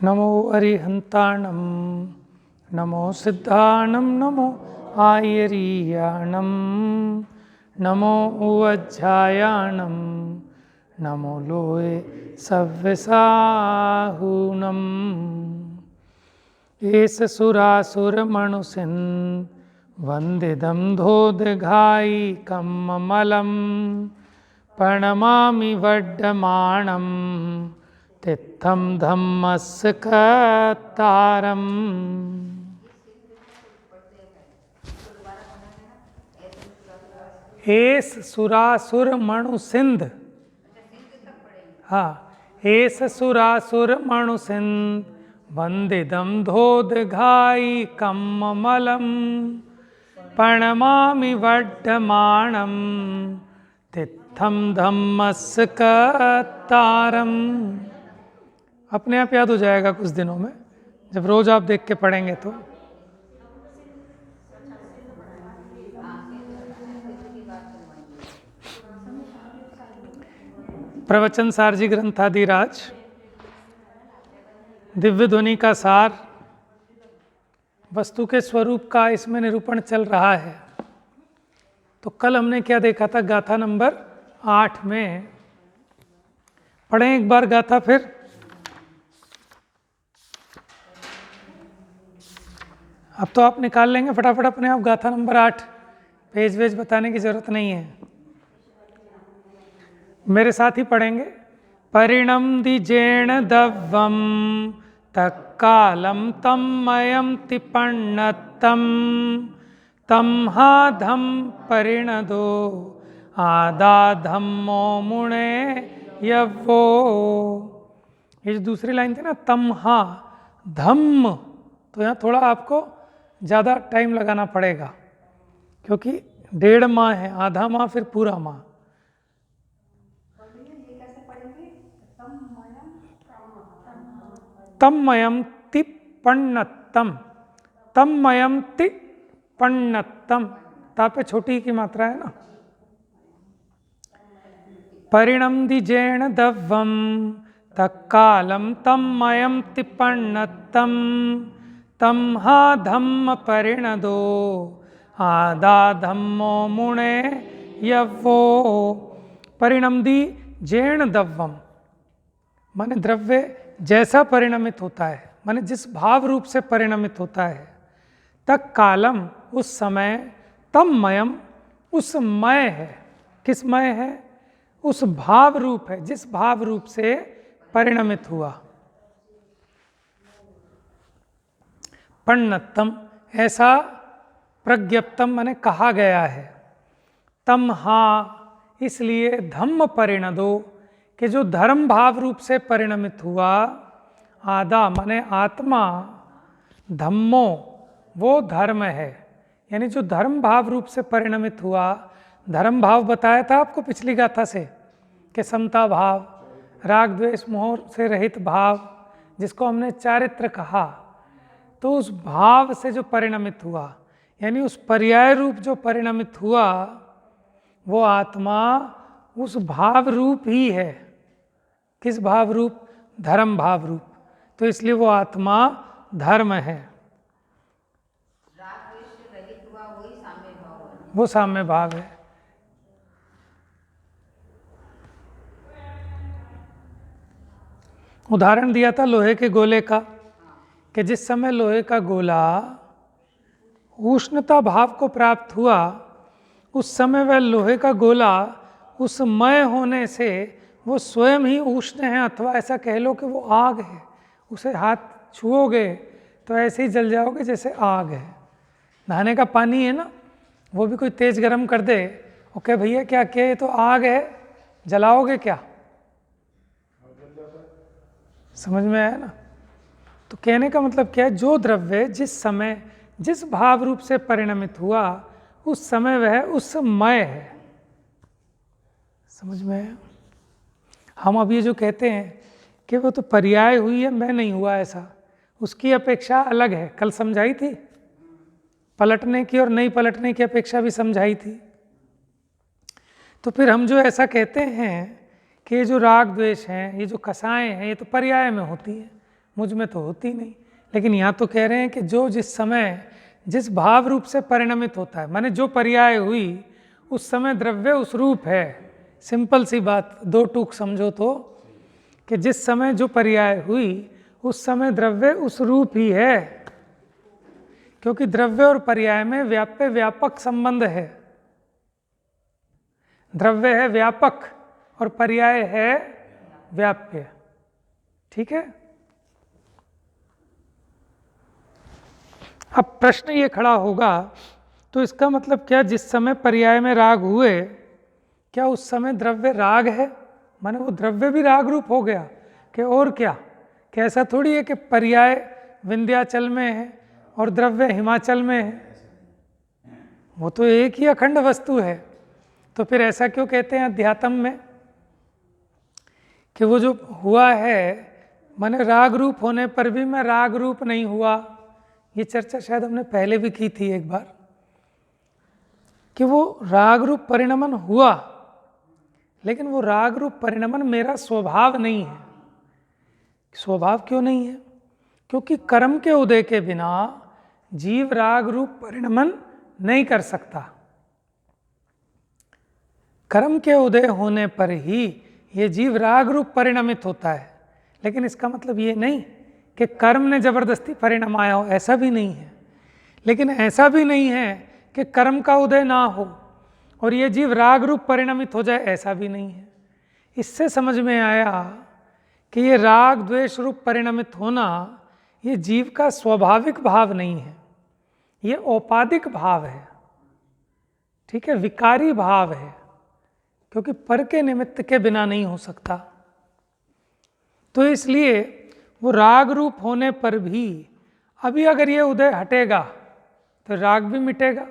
नमो अरिहंताणं नमो सिद्धाणं नमो आयरीयाणं नमो उवज्झायाणं नमो लोये सव्यसाहूनम् एष सुरासुरमणुसिन् वन्दिदं धोदघायिकं ममलं प्रणमामि वड्डमाणं तित्थं धम्मस्य कर्तारम्। एष सुरासुर मणु सिंध, हाँ, एष सुरासुर मणु सिंध वंदिदं धोदघायिकं ममलं प्रणमामि वड्डमाणं तित्थं धम्मस्य कर्तारम्। अपने आप याद हो जाएगा कुछ दिनों में, जब रोज आप देख के पढ़ेंगे तो। प्रवचन सारजी ग्रंथादिराज, दिव्य ध्वनि का सार, वस्तु के स्वरूप का इसमें निरूपण चल रहा है। तो कल हमने क्या देखा था? गाथा नंबर 8 में पढ़ें एक बार गाथा फिर। अब तो आप निकाल लेंगे फटाफट अपने आप गाथा नंबर 8, पेज वेज बताने की जरूरत नहीं है, मेरे साथ ही पढ़ेंगे। परिणम द्विजेण दव्वम तत्कालं तन्मयं तिपन्नतं तं हा धम परिणदो आदा धम्मो मुणे यवो। ये जो दूसरी लाइन थी ना, तम हा धम्म, तो यहाँ थोड़ा आपको ज़्यादा टाइम लगाना पड़ेगा, क्योंकि 1.5 माह है, आधा माह फिर पूरा माह। तन्मयं तिपन्नतं, तन्मयं तिपन्नतं, ता पे छोटी की मात्रा है ना। परिणम द्विजेण दव्वम तत्कालं तन्मयं तिपन्नतं तं हा धम्म परिणदो आदा धम्मो मुणे यवो। परिणम द्विजेण दव्वम माने द्रव्य जैसा परिणमित होता है, माने जिस भाव रूप से परिणमित होता है। तक कालम उस समय, तम मयम उस मय है, किस मय है? उस भाव रूप है, जिस भाव रूप से परिणमित हुआ। पण्णतम ऐसा प्रज्ञप्तम माने कहा गया है। तम हा इसलिए धम्म परिणदो कि जो धर्म भाव रूप से परिणमित हुआ। आदा माने आत्मा, धम्मो वो धर्म है, यानी जो धर्म भाव रूप से परिणमित हुआ। धर्म भाव बताया था आपको पिछली गाथा से कि समता भाव, राग द्वेष मोह से रहित भाव, जिसको हमने चारित्र कहा। तो उस भाव से जो परिणमित हुआ, यानी उस पर्याय रूप जो परिणमित हुआ, वो आत्मा उस भाव रूप ही है। किस भाव रूप? धर्म भाव रूप। तो इसलिए वो आत्मा धर्म है, वो साम्य भाव है। उदाहरण दिया था लोहे के गोले का, कि जिस समय लोहे का गोला उष्णता भाव को प्राप्त हुआ, उस समय वह लोहे का गोला उस मय होने से वो स्वयं ही उष्ण है, अथवा ऐसा कह लो कि वो आग है। उसे हाथ छुओगे तो ऐसे ही जल जाओगे जैसे आग है। नहाने का पानी है ना, वो भी कोई तेज गरम कर दे, ओके भैया क्या किया, ये तो आग है, जलाओगे क्या? समझ में आया ना? तो कहने का मतलब क्या है? जो द्रव्य जिस समय जिस भाव रूप से परिणमित हुआ, उस समय वह उस मय है। समझ में आया? हम अब ये जो कहते हैं कि वो तो पर्याय हुई है, मैं नहीं हुआ, ऐसा उसकी अपेक्षा अलग है। कल समझाई थी, पलटने की और नहीं पलटने की अपेक्षा भी समझाई थी। तो फिर हम जो ऐसा कहते हैं कि ये जो राग द्वेष हैं, ये जो कसाएं हैं, ये तो पर्याय में होती है, मुझ में तो होती नहीं। लेकिन यहाँ तो कह रहे हैं कि जो जिस समय जिस भाव रूप से परिणमित होता है, माने जो पर्याय हुई उस समय द्रव्य उस रूप है। सिंपल सी बात, दो टूक समझो तो, कि जिस समय जो पर्याय हुई उस समय द्रव्य उस रूप ही है, क्योंकि द्रव्य और पर्याय में व्याप्य व्यापक संबंध है। द्रव्य है व्यापक और पर्याय है व्याप्य। ठीक है। अब प्रश्न ये खड़ा होगा, तो इसका मतलब क्या, जिस समय पर्याय में राग हुए क्या उस समय द्रव्य राग है? माने वो द्रव्य भी राग रूप हो गया कि और क्या? कि ऐसा थोड़ी है कि पर्याय विंध्याचल में है और द्रव्य हिमाचल में है, वो तो एक ही अखंड वस्तु है। तो फिर ऐसा क्यों कहते हैं अध्यात्म में कि वो जो हुआ है, माने राग रूप होने पर भी मैं राग रूप नहीं हुआ? ये चर्चा शायद हमने पहले भी की थी एक बार, कि वो राग रूप परिणमन हुआ, लेकिन वो राग रूप परिणमन मेरा स्वभाव नहीं है। स्वभाव क्यों नहीं है? क्योंकि कर्म के उदय के बिना जीव राग रूप परिणमन नहीं कर सकता। कर्म के उदय होने पर ही ये जीव राग रूप परिणमित होता है। लेकिन इसका मतलब ये नहीं कि कर्म ने जबरदस्ती परिणमाया हो, ऐसा भी नहीं है। लेकिन ऐसा भी नहीं है कि कर्म का उदय ना हो और ये जीव राग रूप परिणमित हो जाए, ऐसा भी नहीं है। इससे समझ में आया कि ये राग द्वेष रूप परिणमित होना ये जीव का स्वाभाविक भाव नहीं है, ये औपाधिक भाव है। ठीक है, विकारी भाव है, क्योंकि पर के निमित्त के बिना नहीं हो सकता। तो इसलिए वो राग रूप होने पर भी अभी अगर ये उदय हटेगा तो राग भी मिटेगा।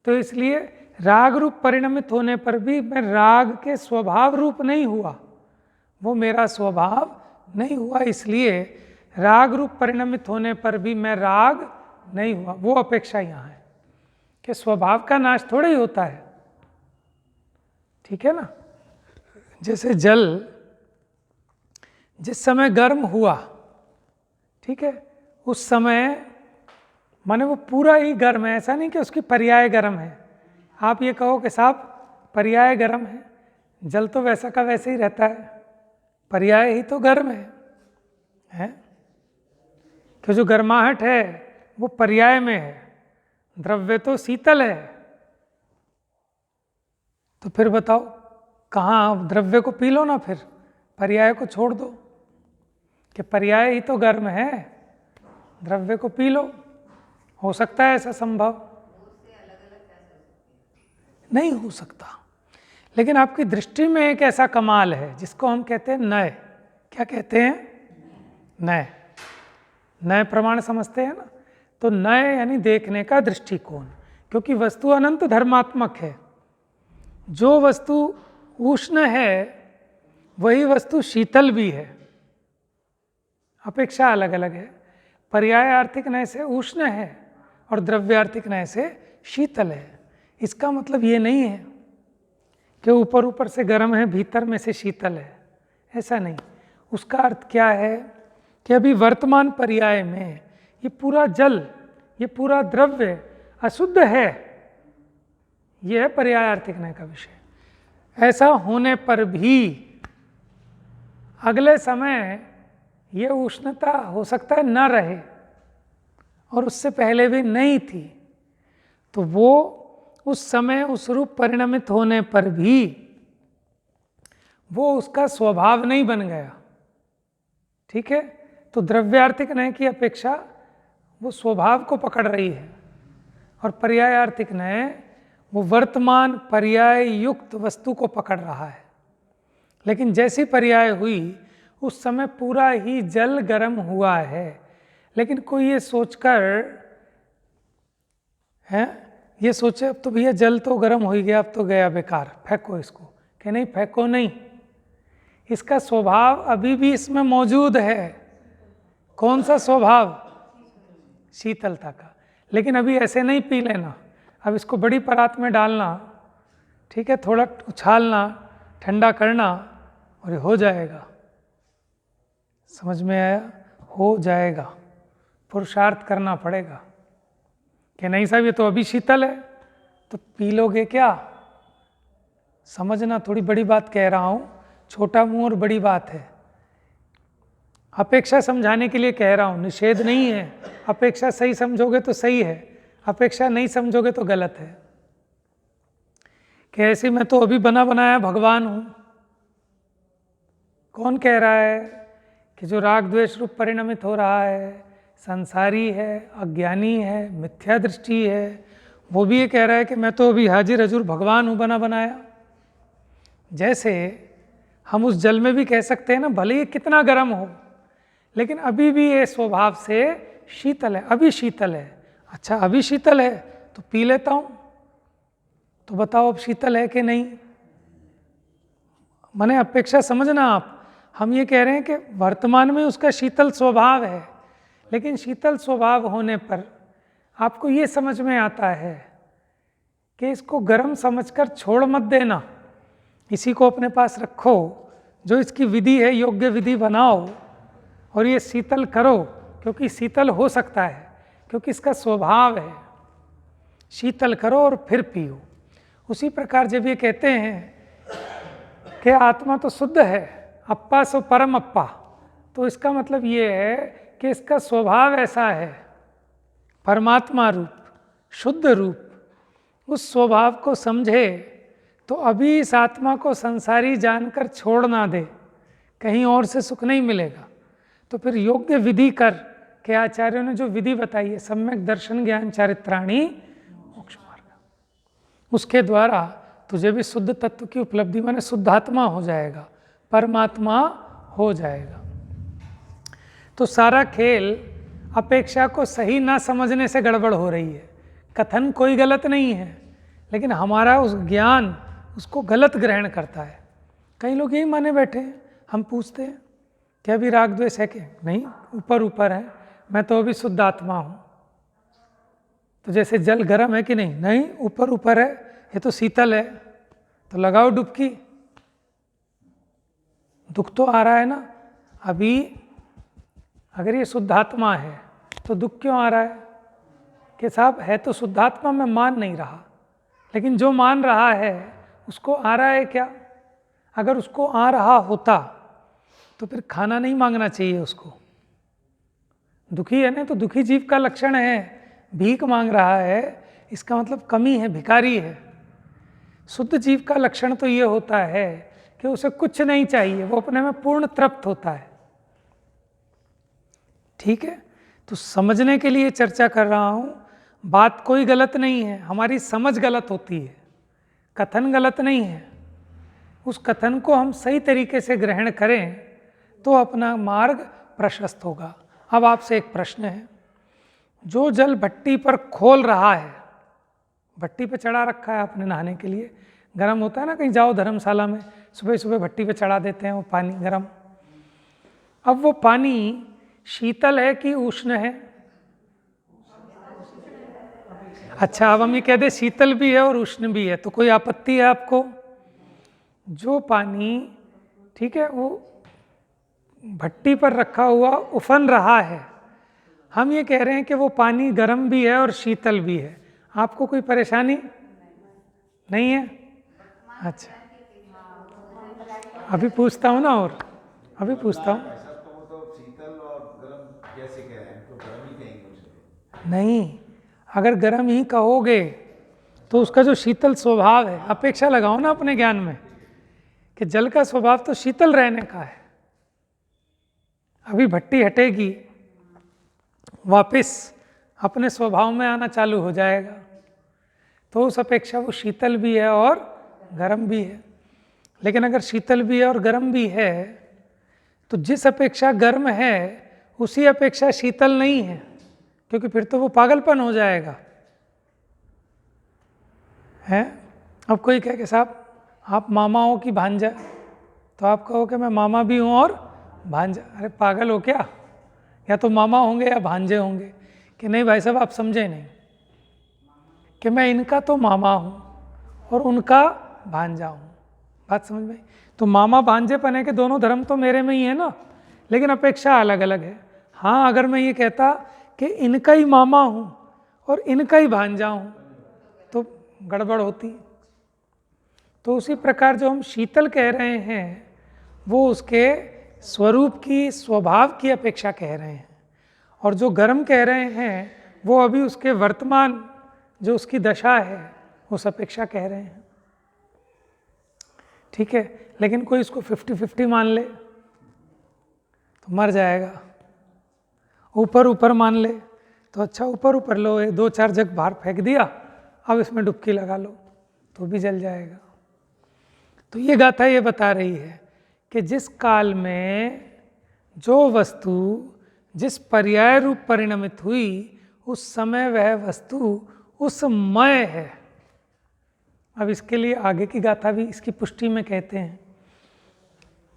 तो इसलिए राग रूप परिणमित होने पर भी मैं राग के स्वभाव रूप नहीं हुआ, वो मेरा स्वभाव नहीं हुआ। इसलिए राग रूप परिणमित होने पर भी मैं राग नहीं हुआ। वो अपेक्षा यहाँ है कि स्वभाव का नाश थोड़ा ही होता है। ठीक है ना। जैसे जल जिस समय गर्म हुआ, ठीक है, उस समय माने वो पूरा ही गर्म है, ऐसा नहीं कि उसकी पर्याय गर्म है। आप ये कहो कि साहब पर्याय गर्म है, जल तो वैसा का वैसे ही रहता है, पर्याय ही तो गर्म है? कि जो गर्माहट है वो पर्याय में है, द्रव्य तो शीतल है। तो फिर बताओ कहाँ, द्रव्य को पी लो ना, फिर पर्याय को छोड़ दो कि पर्याय ही तो गर्म है, द्रव्य को पी लो। हो सकता है ऐसा संभव? नहीं हो सकता। लेकिन आपकी दृष्टि में एक ऐसा कमाल है जिसको हम कहते हैं नय। क्या कहते हैं? नय। नय प्रमाण समझते हैं ना। तो नय यानी देखने का दृष्टिकोण, क्योंकि वस्तु अनंत धर्मात्मक है। जो वस्तु उष्ण है वही वस्तु शीतल भी है, अपेक्षा अलग अलग है। पर्याय आर्थिक नय से उष्ण है और द्रव्यार्थिक नय से शीतल है। इसका मतलब ये नहीं है कि ऊपर ऊपर से गर्म है भीतर में से शीतल है, ऐसा नहीं। उसका अर्थ क्या है कि अभी वर्तमान पर्याय में ये पूरा जल, ये पूरा द्रव्य अशुद्ध है, यह है पर्याय आर्थिक नय का विषय। ऐसा होने पर भी अगले समय ये उष्णता हो सकता है न रहे और उससे पहले भी नहीं थी, तो वो उस समय उस रूप परिणमित होने पर भी वो उसका स्वभाव नहीं बन गया। ठीक है। तो द्रव्यार्थिक नय की अपेक्षा वो स्वभाव को पकड़ रही है और पर्यायार्थिक नय वो वर्तमान पर्याय युक्त वस्तु को पकड़ रहा है। लेकिन जैसी पर्याय हुई उस समय पूरा ही जल गर्म हुआ है। लेकिन कोई ये सोचकर है, ये सोचे अब तो भैया जल तो गर्म हो गया, अब तो गया बेकार, फेंको इसको, कि नहीं फेंको नहीं, इसका स्वभाव अभी भी इसमें मौजूद है। कौन सा स्वभाव? शीतलता का। लेकिन अभी ऐसे नहीं पी लेना, अब इसको बड़ी परात में डालना, ठीक है, थोड़ा उछालना, ठंडा करना और ये हो जाएगा। समझ में आया? हो जाएगा, पुरुषार्थ करना पड़ेगा। कि नहीं साहब ये तो अभी शीतल है, तो पी लोगे क्या? समझना, थोड़ी बड़ी बात कह रहा हूँ, छोटा मुंह और बड़ी बात है। अपेक्षा समझाने के लिए कह रहा हूँ, निषेध नहीं है। अपेक्षा सही समझोगे तो सही है, अपेक्षा नहीं समझोगे तो गलत है। कि ऐसे मैं तो अभी बना बनाया भगवान हूँ। कौन कह रहा है कि जो राग द्वेष रूप परिणमित हो रहा है, संसारी है, अज्ञानी है, मिथ्या दृष्टि है, वो भी ये कह रहा है कि मैं तो अभी हाजिर हजूर भगवान हूँ बना बनाया। जैसे हम उस जल में भी कह सकते हैं ना, भले ही कितना गर्म हो लेकिन अभी भी ये स्वभाव से शीतल है, अभी शीतल है। अच्छा अभी शीतल है तो पी लेता हूँ, तो बताओ अब शीतल है कि नहीं? माने अपेक्षा समझना आप। हम ये कह रहे हैं कि वर्तमान में उसका शीतल स्वभाव है, लेकिन शीतल स्वभाव होने पर आपको ये समझ में आता है कि इसको गर्म समझकर छोड़ मत देना, इसी को अपने पास रखो, जो इसकी विधि है योग्य विधि बनाओ और ये शीतल करो, क्योंकि शीतल हो सकता है, क्योंकि इसका स्वभाव है। शीतल करो और फिर पियो। उसी प्रकार जब ये कहते हैं कि आत्मा तो शुद्ध है, अप्पा सो परम अप्पा, तो इसका मतलब ये है कि इसका स्वभाव ऐसा है, परमात्मा रूप, शुद्ध रूप। उस स्वभाव को समझे तो अभी इस आत्मा को संसारी जानकर छोड़ ना दे, कहीं और से सुख नहीं मिलेगा। तो फिर योग्य विधि कर के आचार्यों ने जो विधि बताई है, सम्यक दर्शन ज्ञान चारित्राणी मोक्ष मार्ग, उसके द्वारा तुझे भी शुद्ध तत्व की उपलब्धि, माने शुद्धात्मा हो जाएगा, परमात्मा हो जाएगा। तो सारा खेल अपेक्षा को सही ना समझने से गड़बड़ हो रही है। कथन कोई गलत नहीं है, लेकिन हमारा उस ज्ञान उसको गलत ग्रहण करता है। कई लोग यही माने बैठे हैं। हम पूछते हैं क्या अभी राग द्वेष है कि नहीं? ऊपर ऊपर है, मैं तो अभी शुद्ध आत्मा हूँ। तो जैसे जल गर्म है कि नहीं? नहीं, ऊपर ऊपर है, ये तो शीतल है, तो लगाओ डुबकी। दुख तो आ रहा है ना अभी। अगर ये शुद्धात्मा है तो दुख क्यों आ रहा है? कि साहब है तो शुद्धात्मा, मैं मान नहीं रहा, लेकिन जो मान रहा है उसको आ रहा है क्या? अगर उसको आ रहा होता तो फिर खाना नहीं मांगना चाहिए उसको। दुखी है ना, तो दुखी जीव का लक्षण है, भीख मांग रहा है, इसका मतलब कमी है, भिखारी है। शुद्ध जीव का लक्षण तो ये होता है कि उसे कुछ नहीं चाहिए, वो अपने में पूर्ण तृप्त होता है। ठीक है, तो समझने के लिए चर्चा कर रहा हूँ। बात कोई गलत नहीं है, हमारी समझ गलत होती है, कथन गलत नहीं है। उस कथन को हम सही तरीके से ग्रहण करें तो अपना मार्ग प्रशस्त होगा। अब आपसे एक प्रश्न है, जो जल भट्टी पर खोल रहा है, भट्टी पे चढ़ा रखा है आपने नहाने के लिए, गर्म होता है ना, कहीं जाओ धर्मशाला में सुबह सुबह भट्टी पे चढ़ा देते हैं वो पानी गर्म। अब वो पानी शीतल है कि उष्ण है? अच्छा, अब हम ये कह दे शीतल भी है और उष्ण भी है, तो कोई आपत्ति है आपको? जो पानी, ठीक है, वो भट्टी पर रखा हुआ उफन रहा है, हम ये कह रहे हैं कि वो पानी गर्म भी है और शीतल भी है, आपको कोई परेशानी नहीं है? अच्छा, अभी पूछता हूँ ना, और अभी पूछता हूँ। नहीं, अगर गर्म ही कहोगे तो उसका जो शीतल स्वभाव है, अपेक्षा लगाओ ना अपने ज्ञान में कि जल का स्वभाव तो शीतल रहने का है। अभी भट्टी हटेगी, वापस अपने स्वभाव में आना चालू हो जाएगा, तो उस अपेक्षा वो शीतल भी है और गर्म भी है। लेकिन अगर शीतल भी है और गर्म भी है, तो जिस अपेक्षा गर्म है उसी अपेक्षा शीतल नहीं है, क्योंकि फिर तो वो पागलपन हो जाएगा है। अब कोई कहे कि साहब आप मामा हो कि भांजा, तो आप कहो कि मैं मामा भी हूँ और भांजा। अरे पागल हो क्या? या तो मामा होंगे या भांजे होंगे। कि नहीं भाई साहब, आप समझे नहीं कि मैं इनका तो मामा हूँ और उनका भांजा हूँ। बात समझ में? तो मामा भांजेपन है कि दोनों धर्म तो मेरे में ही है ना, लेकिन अपेक्षा अलग अलग है। हाँ, अगर मैं ये कहता कि इनका ही मामा हूँ और इनका ही भांजा हूँ तो गड़बड़ होती। तो उसी प्रकार जो हम शीतल कह रहे हैं वो उसके स्वरूप की, स्वभाव की अपेक्षा कह रहे हैं, और जो गर्म कह रहे हैं वो अभी उसके वर्तमान जो उसकी दशा है उस अपेक्षा कह रहे हैं। ठीक है, लेकिन कोई इसको 50-50 मान ले तो मर जाएगा। ऊपर ऊपर मान ले तो अच्छा, ऊपर ऊपर लो, 2-4 जग बाहर फेंक दिया, अब इसमें डुबकी लगा लो तो भी जल जाएगा। तो ये गाथा ये बता रही है कि जिस काल में जो वस्तु जिस पर्याय रूप परिणमित हुई उस समय वह वस्तु उस मय है। अब इसके लिए आगे की गाथा भी इसकी पुष्टि में कहते हैं।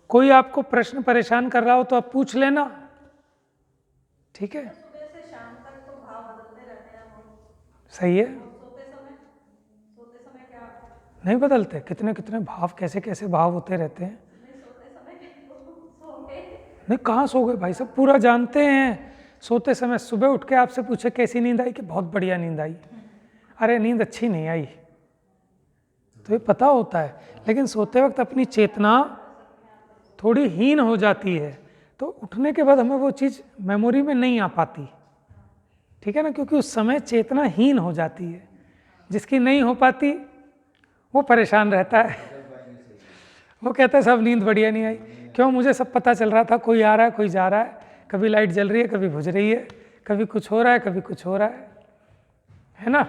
कोई आपको प्रश्न परेशान कर रहा हो तो आप पूछ लेना, ठीक है? सुबह से शाम तक तो भाव बदलते रहते हैं। सही है, सोते समय क्या नहीं बदलते? कितने कितने भाव, कैसे कैसे भाव होते रहते हैं। सोते समय सो गए? नहीं, कहाँ सो गए भाई, सब पूरा जानते हैं। सोते समय सुबह उठ के आपसे पूछे कैसी नींद आई, कि बहुत बढ़िया नींद आई, अरे नींद अच्छी नहीं आई, तो ये पता होता है। लेकिन सोते वक्त अपनी चेतना थोड़ी हीन हो जाती है, तो उठने के बाद हमें वो चीज़ मेमोरी में नहीं आ पाती, ठीक है ना, क्योंकि उस समय चेतना हीन हो जाती है। जिसकी नहीं हो पाती वो परेशान रहता है, वो कहता है सब नींद बढ़िया नहीं आई। क्यों? मुझे सब पता चल रहा था, कोई आ रहा है, कोई जा रहा है, कभी लाइट जल रही है, कभी बुझ रही है, कभी कुछ हो रहा है, कभी कुछ हो रहा है ना।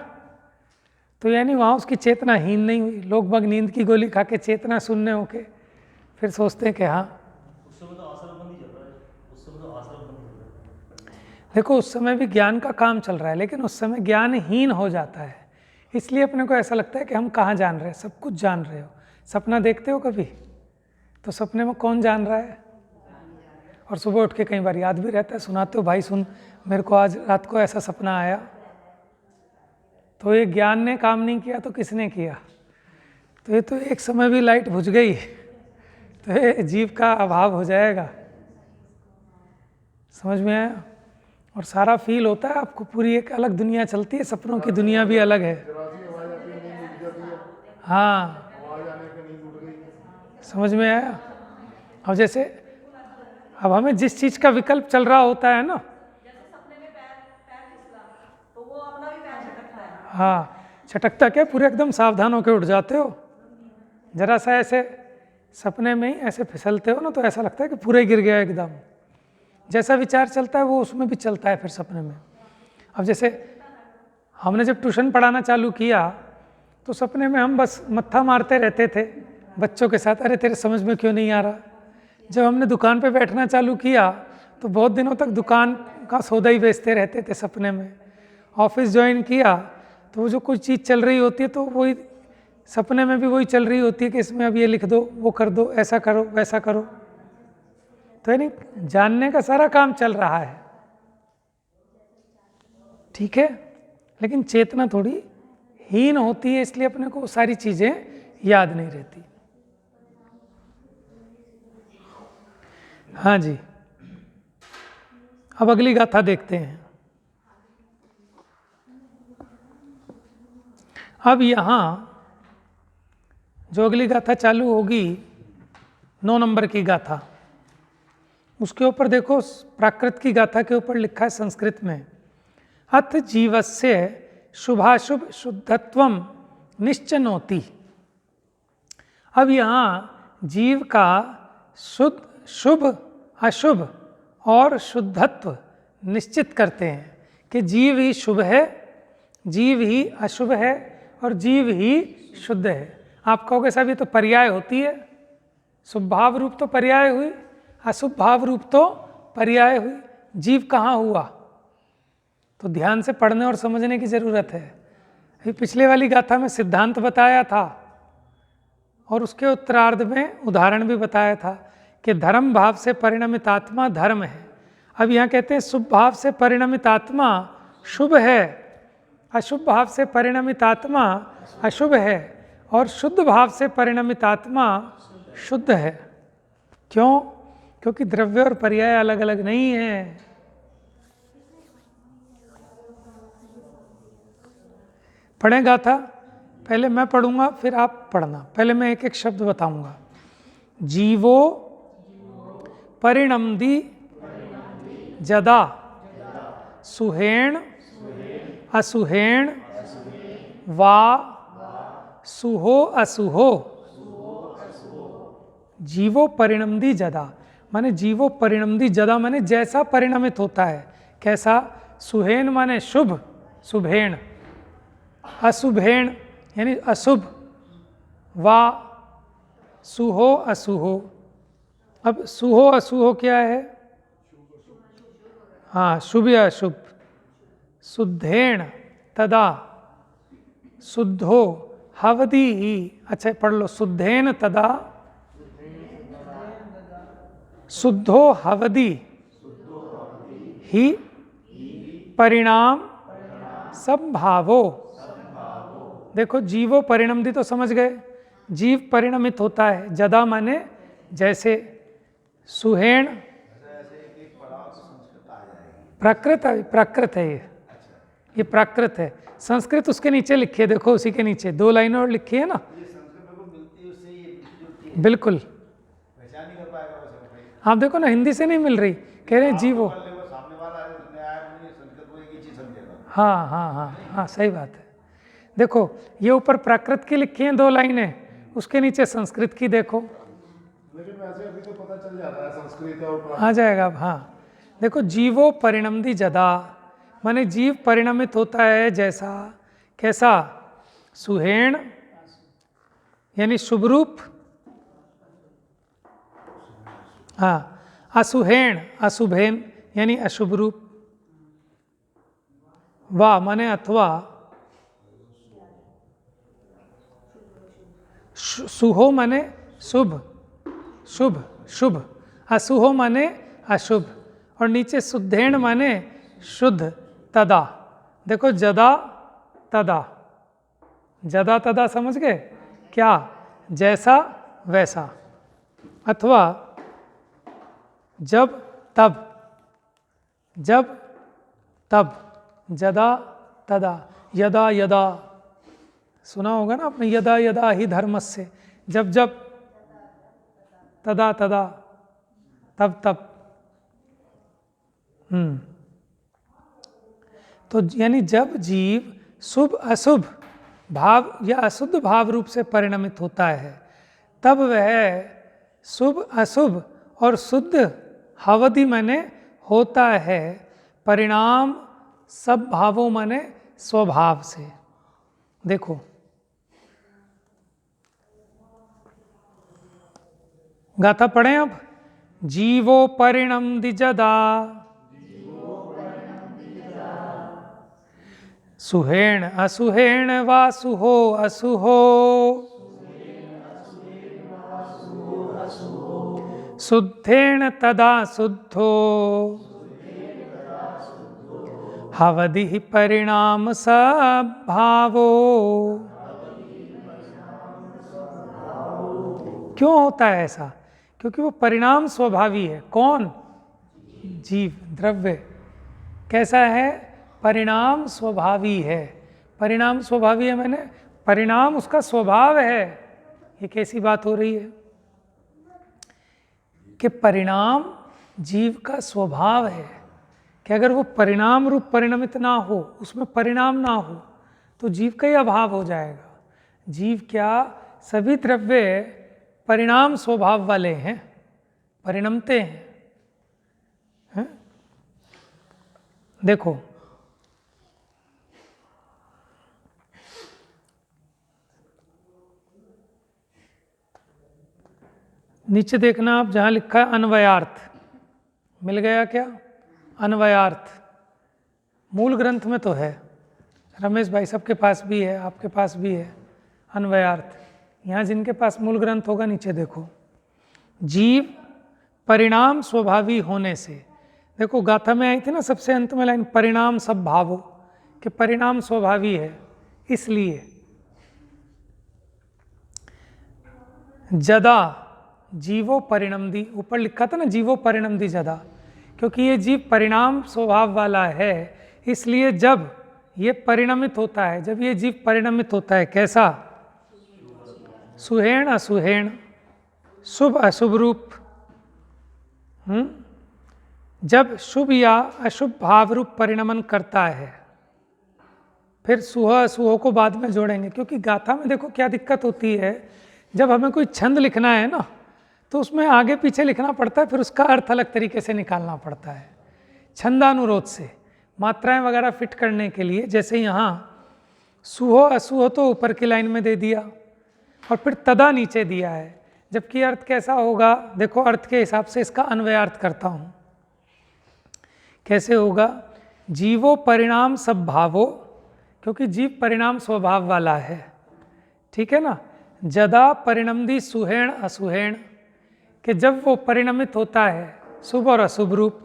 तो यानी वहाँ उसकी चेतना हीन नहीं हुई। लोग बाग नींद की गोली खा के चेतना शून्य होके फिर सोचते हैं कि हाँ, उस समय तो आश्रम चल रहा है, उस समय तो आश्रम चल रहा है। देखो उस समय भी ज्ञान का काम चल रहा है, लेकिन उस समय ज्ञानहीन हो जाता है। इसलिए अपने को ऐसा लगता है कि हम कहाँ जान रहे हैं, सब कुछ जान रहे हो। सपना देखते हो कभी, तो सपने में कौन जान रहा है? और सुबह उठ के कई बार याद भी रहता है, सुनाते हो भाई सुन, मेरे को आज रात को ऐसा सपना आया। तो ये ज्ञान ने काम नहीं किया तो किसने किया? तो ये तो एक समय भी लाइट बुझ गई तो ये जीव का अभाव हो जाएगा। समझ में आया? और सारा फील होता है आपको, पूरी एक अलग दुनिया चलती है, सपनों की दुनिया भी अलग है। हाँ, समझ में आया? अब जैसे अब हमें जिस चीज़ का विकल्प चल रहा होता है ना, जैसे सपने में पैर फिसला तो वो अपना भी पैर झटकता है। हाँ, छटकता क्या, पूरे एकदम सावधान होकर उठ जाते हो। जरा सा ऐसे सपने में ही ऐसे फिसलते हो ना, तो ऐसा लगता है कि पूरे गिर गया एकदम। जैसा विचार चलता है वो उसमें भी चलता है फिर सपने में। अब जैसे हमने जब ट्यूशन पढ़ाना चालू किया तो सपने में हम बस मत्था मारते रहते थे बच्चों के साथ, अरे तेरे समझ में क्यों नहीं आ रहा। जब हमने दुकान पे बैठना चालू किया तो बहुत दिनों तक दुकान का सौदा ही बेचते रहते थे सपने में। ऑफिस ज्वाइन किया तो वो जो कोई चीज़ चल रही होती है तो वही सपने में भी वही चल रही होती है कि इसमें अब ये लिख दो, वो कर दो, ऐसा करो, वैसा करो। तो यानी जानने का सारा काम चल रहा है, ठीक है, लेकिन चेतना थोड़ी हीन होती है, इसलिए अपने को सारी चीज़ें याद नहीं रहती। हाँ जी, अब अगली गाथा देखते हैं। अब यहाँ जो अगली गाथा चालू होगी 9 नंबर की गाथा, उसके ऊपर देखो, प्राकृत की गाथा के ऊपर लिखा है संस्कृत में, अथ जीवस्य शुभाशुभ शुद्धत्वम निश्चनोति। अब यहाँ जीव का शुद्ध, शुभ, अशुभ और शुद्धत्व निश्चित करते हैं कि जीव ही शुभ है, जीव ही अशुभ है और जीव ही शुद्ध है। आप कहोगे साहब ये तो पर्याय होती है, शुभ भाव रूप तो पर्याय हुई, अशुभ भाव रूप तो पर्याय हुई, जीव कहाँ हुआ? तो ध्यान से पढ़ने और समझने की जरूरत है। अभी पिछले वाली गाथा में सिद्धांत बताया था और उसके उत्तरार्ध में उदाहरण भी बताया था कि धर्म भाव से परिणमित आत्मा धर्म है। अब यहाँ कहते हैं शुभ भाव से परिणमित आत्मा शुभ है, अशुभ भाव से परिणमित आत्मा अशुभ है और शुद्ध भाव से परिणमित आत्मा शुद्ध है। क्यों? क्योंकि द्रव्य और पर्याय अलग अलग नहीं है। पढ़ेगा था, पहले मैं पढ़ूंगा फिर आप पढ़ना। पहले मैं एक एक शब्द बताऊंगा। जीवो परिणमति जदा सुहेण असुहेण वा सुहो असुहो। जीवो परिणमति जदा माने जीवो परिणमति जदा माने जैसा परिणमित होता है। कैसा? सुहेण माने शुभ, शुभेण। अशुभेण यानी अशुभ। वा सुहो असुहो। अब सुहो असुहो क्या है? हाँ, शुभ या अशुभ। शुद्धेण तदा शुद्धो हवदी ही। अच्छा पढ़ लो, शुद्धेन तदा शुद्धो हवदी ही परिणाम संभावो। देखो जीवो परिणमति तो समझ गए, जीव परिणमित होता है। जदा माने जैसे, सुहेण प्राकृत प्राकृत है, ये प्राकृत है। संस्कृत उसके नीचे लिखी है, देखो उसी के नीचे 2 लाइनें और लिखी है ना। बिल्कुल, आप देखो ना, हिंदी से नहीं मिल रही, कह रहे हैं जीवो। हाँ हाँ हाँ हाँ, सही बात है। देखो ये ऊपर प्राकृत की लिखी हैं 2 लाइनें, उसके नीचे संस्कृत की देखो। लेकिन वैसे अभी तो पता चल जाता है संस्कृत और आ जाएगा अब। हाँ देखो, जीवो परिणमति जदा माने जीव परिणमित होता है जैसा। कैसा? सुहेण यानी शुभ रूप। हाँ, असुहेण अशुभेन यानी अशुभ रूप। वा माने अथवा। सुहो माने शुभ, शुभ शुभ। असुहो माने अशुभ। और नीचे शुद्धेण माने शुद्ध। तदा देखो, जदा तदा, जदा तदा समझ गए क्या? जैसा वैसा, अथवा जब तब, जब तब। जदा तदा, यदा यदा, सुना होगा ना आपने, यदा यदा ही धर्मस्य, जब जब, तदा तदा, तब तब। तो यानी जब जीव शुभ अशुभ भाव या अशुद्ध भाव रूप से परिणमित होता है, तब वह शुभ अशुभ और शुद्ध हवदि माने होता है। परिणाम सब भावों माने स्वभाव से। देखो गाथा पढ़ें अब। जीवो परिणमति जदा सुहेण असुहेण वा सुहो असुहो। शुद्धेण तदा शुद्धो हवदि परिणाम सभावो। क्यों होता है ऐसा? क्योंकि वो परिणाम स्वभावी है। कौन? जीव, द्रव्य। कैसा है? परिणाम स्वभावी है। परिणाम स्वभावी है मैंने परिणाम उसका स्वभाव है। ये कैसी बात हो रही है कि परिणाम जीव का स्वभाव है, कि अगर वो परिणाम रूप परिणमित ना हो, उसमें परिणाम ना हो, तो जीव का ही अभाव हो जाएगा। जीव क्या, सभी द्रव्य परिणाम स्वभाव वाले हैं, परिणमते हैं। देखो नीचे देखना आप, जहाँ लिखा है अन्वयार्थ, मिल गया क्या? अन्वयार्थ मूल ग्रंथ में तो है, रमेश भाई सबके पास भी है, आपके पास भी है अन्वयार्थ। यहाँ जिनके पास मूल ग्रंथ होगा नीचे देखो, जीव परिणाम स्वभावी होने से। देखो गाथा में आई थी ना सबसे अंत में लाइन, परिणाम सब भावो, कि परिणाम स्वभावी है। इसलिए जदा जीवो परिणमदी, ऊपर लिखा था ना जीवो परिणमदी जदा, क्योंकि ये जीव परिणाम स्वभाव वाला है, इसलिए जब ये परिणमित होता है, जब ये जीव परिणमित होता है कैसा, सुहेण असुहेण, शुभ अशुभ रूप, जब शुभ या अशुभ भाव रूप परिणमन करता है, फिर सुह असुह को बाद में जोड़ेंगे, क्योंकि गाथा में देखो क्या दिक्कत होती है, जब हमें कोई छंद लिखना है ना तो उसमें आगे पीछे लिखना पड़ता है, फिर उसका अर्थ अलग तरीके से निकालना पड़ता है छंदानुरोध से, मात्राएं वगैरह फिट करने के लिए। जैसे यहाँ सुह असुह तो ऊपर की लाइन में दे दिया और फिर तदा नीचे दिया है, जबकि अर्थ कैसा होगा, देखो अर्थ के हिसाब से इसका अन्वयार्थ करता हूँ, कैसे होगा, जीवो परिणाम सब भावो, क्योंकि जीव परिणाम स्वभाव वाला है, ठीक है ना, जदा परिणमदी सुहेण असुहेण, कि जब वो परिणमित होता है शुभ और अशुभ रूप,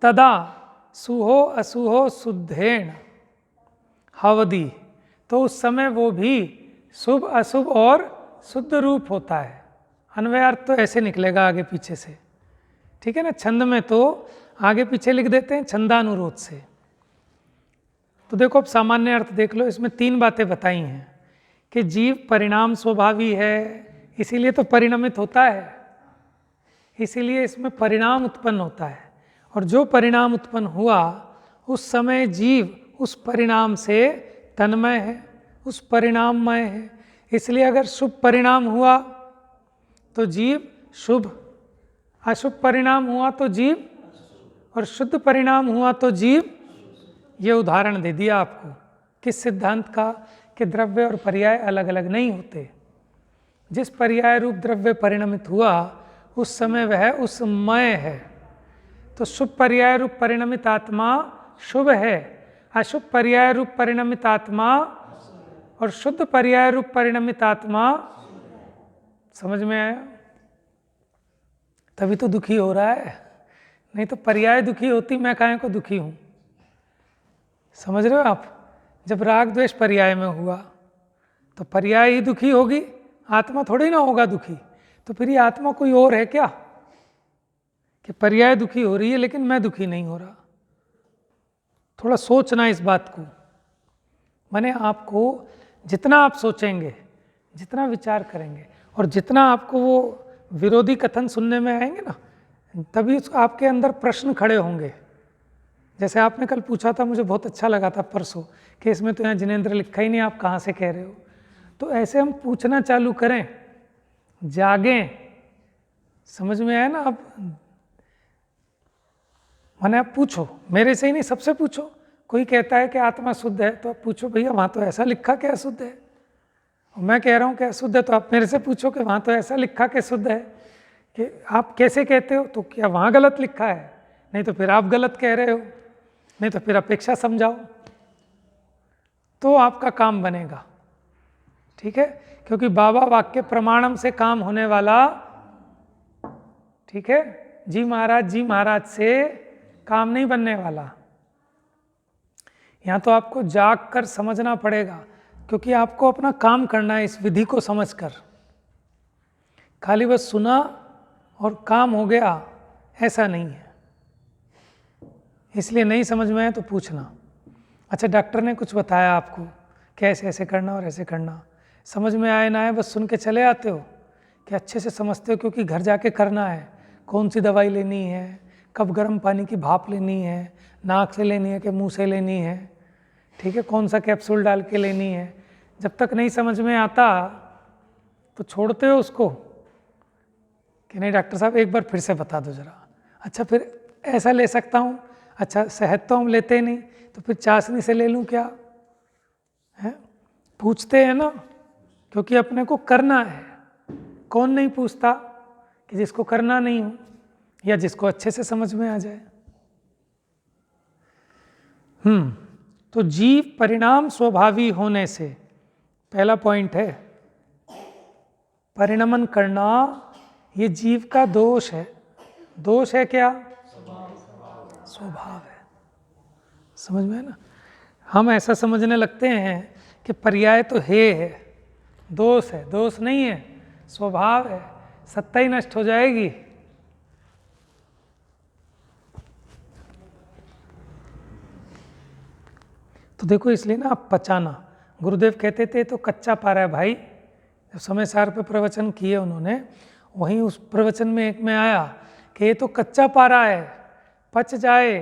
तदा सुहो असुहो शुद्धेण हवदी, तो उस समय वो भी शुभ अशुभ और शुद्ध रूप होता है। अन्वयार्थ तो ऐसे निकलेगा आगे पीछे से, ठीक है ना, छंद में तो आगे पीछे लिख देते हैं छंदानुरोध से। तो देखो अब सामान्य अर्थ देख लो, इसमें 3 बातें बताई हैं कि जीव परिणाम स्वभावी है, इसीलिए तो परिणमित होता है, इसीलिए इसमें परिणाम उत्पन्न होता है, और जो परिणाम उत्पन्न हुआ उस समय जीव उस परिणाम से तन्मय है, उस परिणाममय है, इसलिए अगर शुभ परिणाम हुआ तो जीव शुभ, अशुभ परिणाम हुआ तो जीव, और शुद्ध परिणाम हुआ तो जीव। ये उदाहरण दे दिया आपको किस सिद्धांत का, कि द्रव्य और पर्याय अलग अलग नहीं होते, जिस पर्याय रूप द्रव्य परिणमित हुआ उस समय वह उस मय है, तो शुभ पर्याय रूप परिणमित आत्मा शुभ है, अशुभ पर्याय रूप परिणमित आत्मा और शुद्ध पर्याय रूप परिणमित आत्मा। समझ में आया? तभी तो दुखी हो रहा है, नहीं तो पर्याय दुखी होती, मैं काहे को दुखी हूं। समझ रहे हो आप? जब राग द्वेष पर्याय में हुआ तो पर्याय ही दुखी होगी, आत्मा थोड़ी ना होगा दुखी। तो फिर ये आत्मा कोई और है क्या कि पर्याय दुखी हो रही है लेकिन मैं दुखी नहीं हो रहा? थोड़ा सोचना इस बात को। माने आपको जितना आप सोचेंगे, जितना विचार करेंगे और जितना आपको वो विरोधी कथन सुनने में आएंगे ना, तभी आपके अंदर प्रश्न खड़े होंगे। जैसे आपने कल पूछा था, मुझे बहुत अच्छा लगा था परसों, कि इसमें तो यहाँ जिनेंद्र लिखा ही नहीं, आप कहाँ से कह रहे हो। तो ऐसे हम पूछना चालू करें, जागें। समझ में आया ना? आप माने आप पूछो, मेरे से ही नहीं, सबसे पूछो। कोई कहता है कि आत्मा शुद्ध है, तो आप पूछो भैया वहाँ तो ऐसा लिखा कि अशुद्ध है। और मैं कह रहा हूँ कि अशुद्ध है, तो आप मेरे से पूछो कि वहाँ तो ऐसा लिखा कि शुद्ध है। कि आप कैसे कहते हो, तो क्या वहाँ गलत लिखा है? नहीं तो फिर आप गलत कह रहे हो, नहीं तो फिर अपेक्षा समझाओ, तो आपका काम बनेगा। ठीक है? क्योंकि बाबा वाक्य प्रमाणम से काम होने वाला, ठीक है, जी महाराज से काम नहीं बनने वाला। यहाँ तो आपको जाग कर समझना पड़ेगा, क्योंकि आपको अपना काम करना है इस विधि को समझकर। खाली बस सुना और काम हो गया, ऐसा नहीं है। इसलिए नहीं समझ में आए तो पूछना। अच्छा, डॉक्टर ने कुछ बताया आपको कि ऐसे ऐसे करना और ऐसे करना, समझ में आए ना आए बस सुन के चले आते हो कि अच्छे से समझते हो? क्योंकि घर जाके करना है, कौन सी दवाई लेनी है, कब गर्म पानी की भाप लेनी है, नाक से लेनी है कि मुंह से लेनी है, ठीक है, कौन सा कैप्सूल डाल के लेनी है। जब तक नहीं समझ में आता तो छोड़ते हो उसको कि नहीं डॉक्टर साहब एक बार फिर से बता दो ज़रा। अच्छा, फिर ऐसा ले सकता हूँ? अच्छा, शहद तो हम लेते ही नहीं, तो फिर चाशनी से ले लूँ क्या? है, पूछते हैं ना, क्योंकि अपने को करना है। कौन नहीं पूछता कि जिसको करना नहीं हो या जिसको अच्छे से समझ में आ जाए। तो जीव परिणाम स्वभावी होने से, पहला पॉइंट है, परिणमन करना ये जीव का दोष है। दोष है क्या? स्वभाव है। समझ में है ना? हम ऐसा समझने लगते हैं कि पर्याय तो है, दोष है। दोष नहीं है, स्वभाव है। सत्ता ही नष्ट हो जाएगी। तो देखो इसलिए ना आप पचाना, गुरुदेव कहते थे तो कच्चा पारा है भाई। जब समय सार पे प्रवचन किए उन्होंने, वहीं उस प्रवचन में एक में आया कि ये तो कच्चा पारा है, पच जाए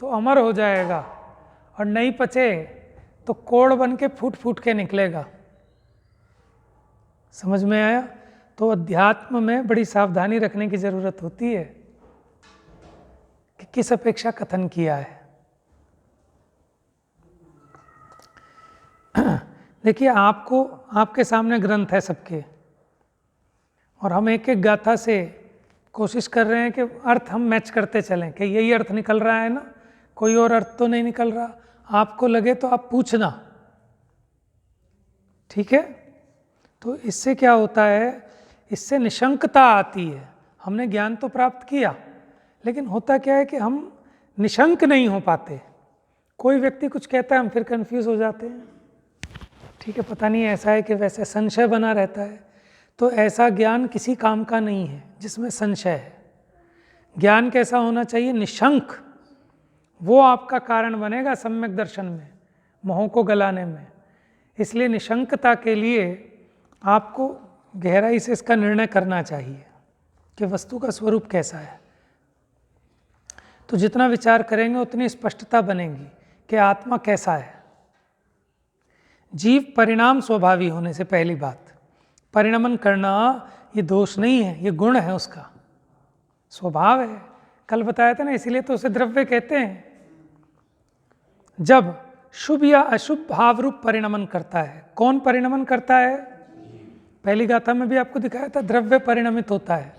तो अमर हो जाएगा और नहीं पचे तो कोड़ बन के फूट फूट के निकलेगा। समझ में आया? तो अध्यात्म में बड़ी सावधानी रखने की जरूरत होती है कि किस अपेक्षा कथन किया है। देखिए, आपको आपके सामने ग्रंथ है सबके, और हम एक एक गाथा से कोशिश कर रहे हैं कि अर्थ हम मैच करते चलें कि यही अर्थ निकल रहा है ना, कोई और अर्थ तो नहीं निकल रहा। आपको लगे तो आप पूछना, ठीक है? तो इससे क्या होता है, इससे निशंकता आती है। हमने ज्ञान तो प्राप्त किया, लेकिन होता क्या है कि हम निशंक नहीं हो पाते। कोई व्यक्ति कुछ कहता है, हम फिर कंफ्यूज हो जाते हैं, ठीक है, पता नहीं ऐसा है कि वैसे, संशय बना रहता है। तो ऐसा ज्ञान किसी काम का नहीं है जिसमें संशय है। ज्ञान कैसा होना चाहिए? निशंक। वो आपका कारण बनेगा सम्यक दर्शन में, मोह को गलाने में। इसलिए निशंकता के लिए आपको गहराई से इसका निर्णय करना चाहिए कि वस्तु का स्वरूप कैसा है। तो जितना विचार करेंगे उतनी स्पष्टता बनेगी कि आत्मा कैसा है। जीव परिणाम स्वभावी होने से पहली बात, परिणमन करना ये दोष नहीं है, ये गुण है, उसका स्वभाव है। कल बताया था ना, इसीलिए तो उसे द्रव्य कहते हैं। जब शुभ या अशुभ भाव रूप परिणमन करता है, कौन परिणमन करता है? पहली गाथा में भी आपको दिखाया था, द्रव्य परिणमित होता है।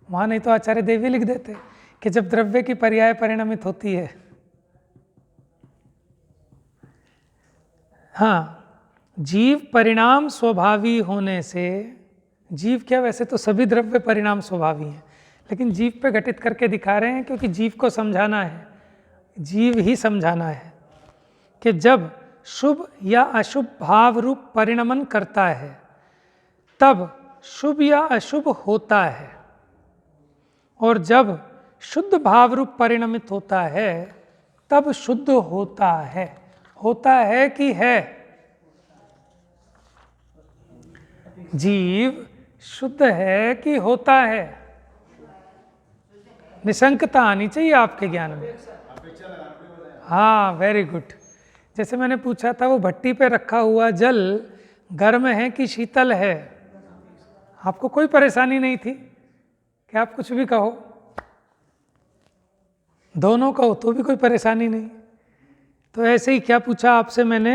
वहाँ नहीं तो आचार्य देवी लिख देते कि जब द्रव्य की पर्याय परिणमित होती है। हाँ, जीव परिणाम स्वभावी होने से, जीव क्या, वैसे तो सभी द्रव्य परिणाम स्वभावी हैं, लेकिन जीव पे घटित करके दिखा रहे हैं क्योंकि जीव को समझाना है, जीव ही समझाना है कि जब शुभ या अशुभ भाव रूप परिणमन करता है तब शुभ या अशुभ होता है, और जब शुद्ध भाव रूप परिणमित होता है तब शुद्ध होता है। होता है कि है? जीव शुद्ध है कि होता है? निशंकता आनी चाहिए आपके ज्ञान में। हाँ, वेरी गुड। जैसे मैंने पूछा था, वो भट्टी पे रखा हुआ जल गर्म है कि शीतल है? आपको कोई परेशानी नहीं थी कि आप कुछ भी कहो, दोनों कहो तो भी कोई परेशानी नहीं। तो ऐसे ही क्या पूछा आपसे मैंने?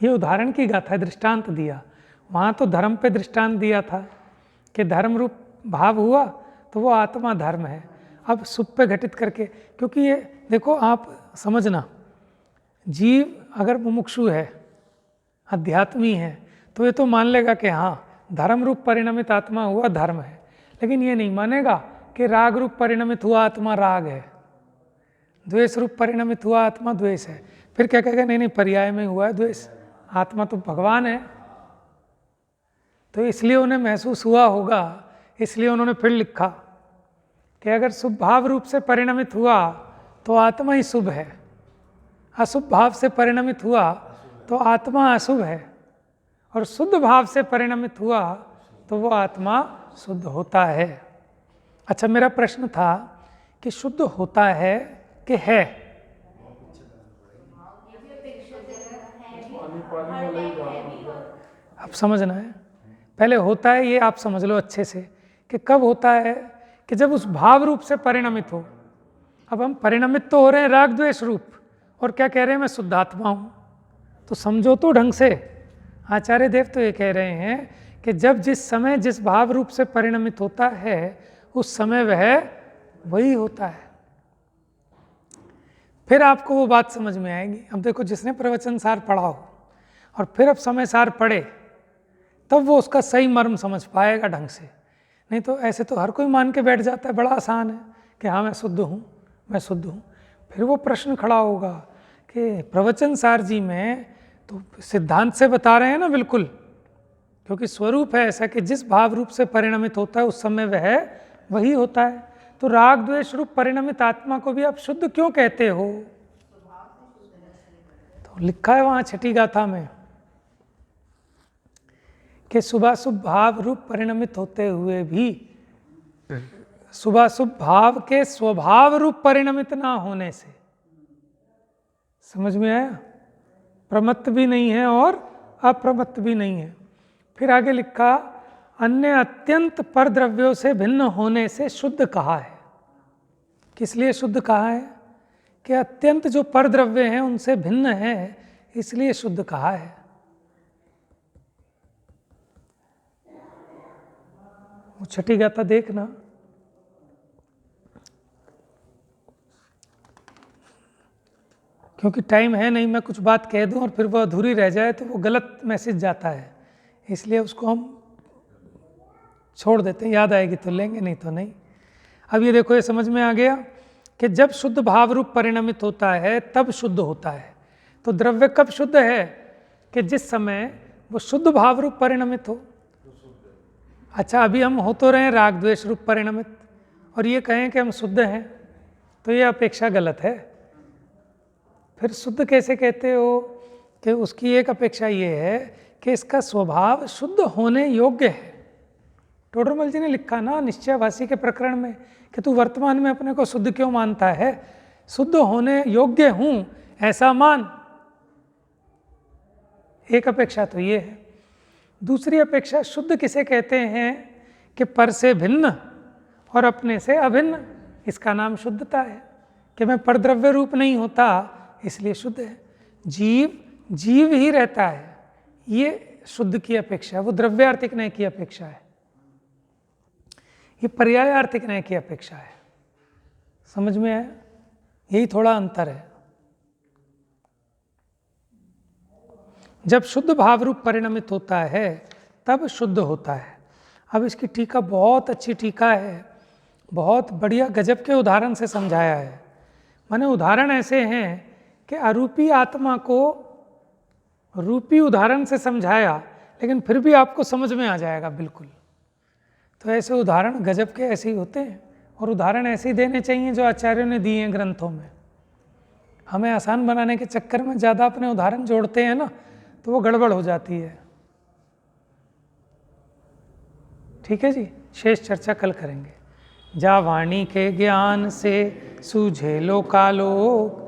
ये उदाहरण की गाथा, दृष्टांत दिया। वहाँ तो धर्म पे दृष्टांत दिया था कि धर्म रूप भाव हुआ तो वो आत्मा धर्म है। अब सुख पे घटित करके, क्योंकि ये देखो, आप समझना, जीव अगर मुमुक्षु है, अध्यात्मी है, तो ये तो मान लेगा कि हाँ, धर्म रूप परिणमित आत्मा हुआ धर्म है, लेकिन ये नहीं मानेगा कि राग रूप परिणमित हुआ आत्मा राग है, द्वेष रूप परिणमित हुआ आत्मा द्वेष है। फिर क्या कहेगा? नहीं नहीं, पर्याय में हुआ है द्वेष, आत्मा तो भगवान है। तो इसलिए उन्हें महसूस हुआ होगा, इसलिए उन्होंने फिर लिखा कि अगर शुभ भाव रूप से परिणमित हुआ तो आत्मा ही शुभ है, अशुभ भाव से परिणमित हुआ तो आत्मा अशुभ है, और शुद्ध भाव से परिणमित हुआ तो वो आत्मा शुद्ध होता है। अच्छा, मेरा प्रश्न था कि शुद्ध होता है कि है? अब समझना है, पहले होता है ये आप समझ लो अच्छे से कि कब होता है कि जब उस भाव रूप से परिणमित हो। अब हम परिणमित तो हो रहे हैं राग द्वेष रूप, और क्या कह रहे हैं? मैं शुद्धात्मा हूँ। तो समझो तो ढंग से, आचार्य देव तो ये कह रहे हैं कि जब जिस समय जिस भाव रूप से परिणमित होता है उस समय वह वही होता है। फिर आपको वो बात समझ में आएगी। अब देखो, जिसने प्रवचन सार पढ़ा हो और फिर अब समय सार पढ़े, तब वो उसका सही मर्म समझ पाएगा ढंग से। नहीं तो ऐसे तो हर कोई मान के बैठ जाता है, बड़ा आसान है कि हाँ मैं शुद्ध हूँ, मैं शुद्ध हूँ। फिर वो प्रश्न खड़ा होगा कि प्रवचन सार जी में तो सिद्धांत से बता रहे हैं ना, बिल्कुल, क्योंकि स्वरूप है ऐसा कि जिस भाव रूप से परिणमित होता है उस समय वह वही होता है। तो राग द्वेष रूप परिणमित आत्मा को भी आप शुद्ध क्यों कहते हो? तो लिखा है वहाँ छठी गाथा में कि शुभाशुभ भाव रूप परिणमित होते हुए भी शुभाशुभ भाव के स्वभाव रूप परिणमित ना होने से, समझ में आया, प्रमत्त भी नहीं है और अप्रमत्त भी नहीं है। फिर आगे लिखा अन्य अत्यंत पर द्रव्यों से भिन्न होने से शुद्ध कहा है। किस लिए शुद्ध कहा है? कि अत्यंत जो पर द्रव्य हैं उनसे भिन्न है, इसलिए शुद्ध कहा है। वो छठी गाथा देखना, क्योंकि टाइम है नहीं, मैं कुछ बात कह दूं और फिर वो अधूरी रह जाए तो वो गलत मैसेज जाता है, इसलिए उसको हम छोड़ देते हैं। याद आएगी तो लेंगे, नहीं तो नहीं। अब ये देखो, ये समझ में आ गया कि जब शुद्ध भाव रूप परिणमित होता है तब शुद्ध होता है। तो द्रव्य कब शुद्ध है? कि जिस समय वो शुद्ध भाव रूप परिणमित हो। अच्छा, अभी हम हो तो रहे हैं राग द्वेष रूप परिणमित, और ये कहें कि हम शुद्ध हैं, तो ये अपेक्षा गलत है। फिर शुद्ध कैसे कहते हो? कि उसकी एक अपेक्षा ये है कि इसका स्वभाव शुद्ध होने योग्य है। टोडरमल जी ने लिखा ना निश्चयवासी के प्रकरण में कि तू वर्तमान में अपने को शुद्ध क्यों मानता है? शुद्ध होने योग्य हूं ऐसा मान। एक अपेक्षा तो ये है। दूसरी अपेक्षा, शुद्ध किसे कहते हैं? कि पर से भिन्न और अपने से अभिन्न, इसका नाम शुद्धता है। कि मैं परद्रव्य रूप नहीं होता इसलिए शुद्ध है। जीव जीव ही रहता है, ये शुद्ध की अपेक्षा है। वो द्रव्यार्थिक नय की अपेक्षा है, ये पर्यायार्थिक नय की अपेक्षा है। समझ में आया? यही थोड़ा अंतर है। जब शुद्ध भाव रूप परिणमित होता है तब शुद्ध होता है। अब इसकी टीका बहुत अच्छी टीका है, बहुत बढ़िया गजब के उदाहरण से समझाया है। माने उदाहरण ऐसे हैं कि अरूपी आत्मा को रूपी उदाहरण से समझाया, लेकिन फिर भी आपको समझ में आ जाएगा बिल्कुल। तो ऐसे उदाहरण गजब के ऐसे ही होते हैं, और उदाहरण ऐसे ही देने चाहिए जो आचार्यों ने दिए हैं ग्रंथों में। हमें आसान बनाने के चक्कर में ज़्यादा अपने उदाहरण जोड़ते हैं ना, तो वो गड़बड़ हो जाती है। ठीक है जी, शेष चर्चा कल करेंगे। जा वाणी के ज्ञान से सूझे लोकालोक,